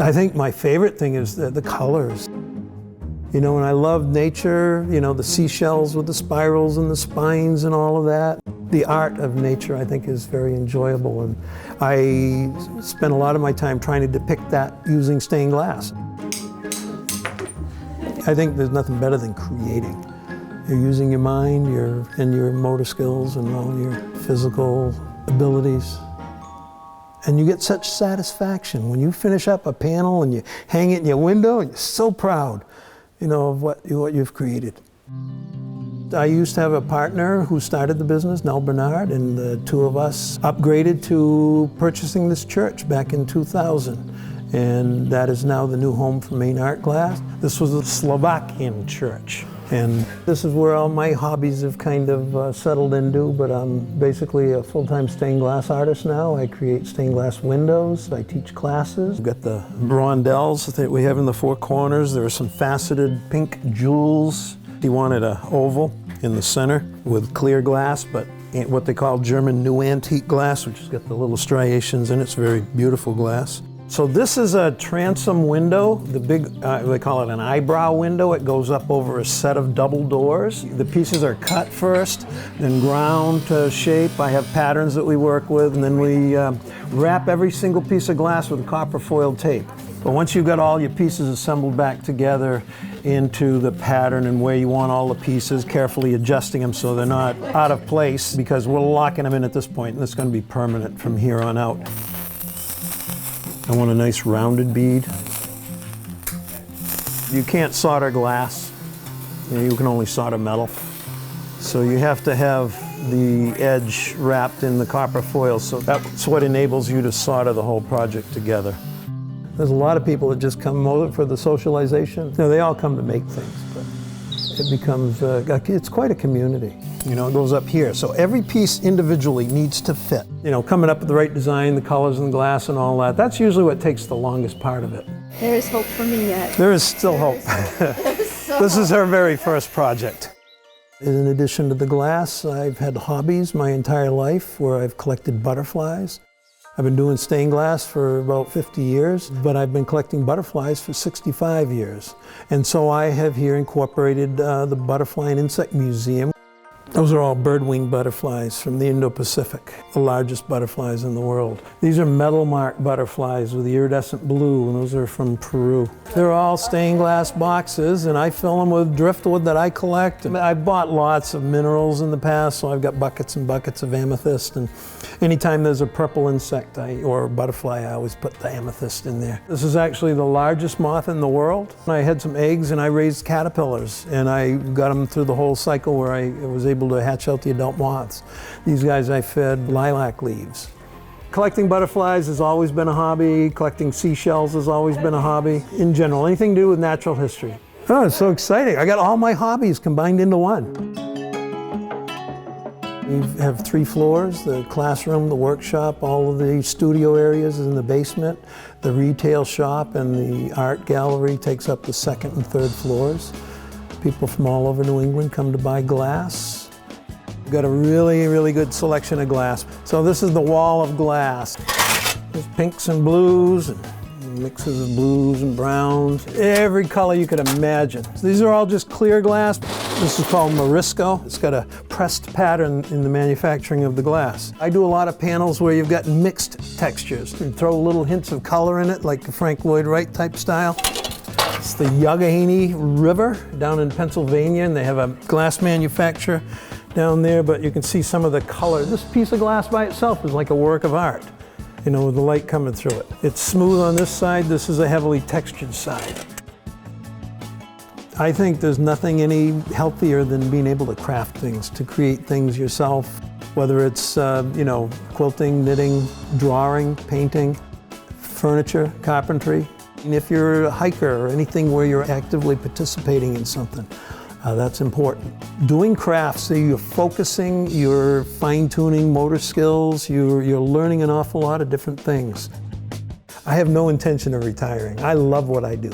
I think my favorite thing is the colors. You know, and I love nature, you know, the seashells with the spirals and the spines and all of that. The art of nature, I think, is very enjoyable, and I spend a lot of my time trying to depict that using stained glass. I think there's nothing better than creating. You're using your mind, and your motor skills and all your physical abilities. And you get such satisfaction when you finish up a panel and you hang it in your window and you're so proud, you know, of what you've created. I used to have a partner who started the business, Nell Bernard, and the two of us upgraded to purchasing this church back in 2000. And that is now the new home for Maine Art Glass. This was a Slovakian church. And this is where all my hobbies have kind of settled into, but I'm basically a full-time stained glass artist now. I create stained glass windows, I teach classes. We've got the rondelles that we have in the four corners. There are some faceted pink jewels. He wanted an oval in the center with clear glass, but what they call German new antique glass, which has got the little striations in it. It's very beautiful glass. So this is a transom window, the big, they call it an eyebrow window. It goes up over a set of double doors. The pieces are cut first, then ground to shape. I have patterns that we work with, and then we wrap every single piece of glass with copper foil tape. But once you've got all your pieces assembled back together into the pattern and where you want all the pieces, carefully adjusting them so they're not out of place, because we're locking them in at this point, and it's going to be permanent from here on out. I want a nice rounded bead. You can't solder glass. You can only solder metal. So you have to have the edge wrapped in the copper foil, so that's what enables you to solder the whole project together. There's a lot of people that just come over for the socialization. No, they all come to make things, but it becomes, it's quite a community. You know, it goes up here. So every piece individually needs to fit. You know, coming up with the right design, the colors in the glass and all that, that's usually what takes the longest part of it. There is hope for me yet. There is still hope. This is her very first project. In addition to the glass, I've had hobbies my entire life where I've collected butterflies. I've been doing stained glass for about 50 years, but I've been collecting butterflies for 65 years. And so I have here incorporated the Butterfly and Insect Museum. Those are all bird-winged butterflies from the Indo-Pacific, the largest butterflies in the world. These are metal-marked butterflies with the iridescent blue, and those are from Peru. They're all stained glass boxes, and I fill them with driftwood that I collect. I bought lots of minerals in the past, so I've got buckets and buckets of amethyst, and anytime there's a purple insect or butterfly, I always put the amethyst in there. This is actually the largest moth in the world. I had some eggs, and I raised caterpillars, and I got them through the whole cycle where I was able to hatch out the adult moths. These guys I fed lilac leaves. Collecting butterflies has always been a hobby. Collecting seashells has always been a hobby. In general, anything to do with natural history. Oh, it's so exciting. I got all my hobbies combined into one. We have 3 floors, the classroom, the workshop, all of the studio areas in the basement. The retail shop and the art gallery takes up the 2nd and 3rd floors. People from all over New England come to buy glass. We've got a really, really good selection of glass. So this is the wall of glass. There's pinks and blues, and mixes of blues and browns. Every color you could imagine. So these are all just clear glass. This is called Morisco. It's got a pressed pattern in the manufacturing of the glass. I do a lot of panels where you've got mixed textures. You throw little hints of color in it, like the Frank Lloyd Wright type style. It's the Youghiogheny River down in Pennsylvania, and they have a glass manufacturer down there, but you can see some of the color. This piece of glass by itself is like a work of art, you know, with the light coming through it. It's smooth on this side. This is a heavily textured side. I think there's nothing any healthier than being able to craft things, to create things yourself, whether it's, you know, quilting, knitting, drawing, painting, furniture, carpentry. And if you're a hiker or anything where you're actively participating in something, that's important. Doing crafts, so you're focusing, you're fine-tuning motor skills, you're learning an awful lot of different things. I have no intention of retiring. I love what I do.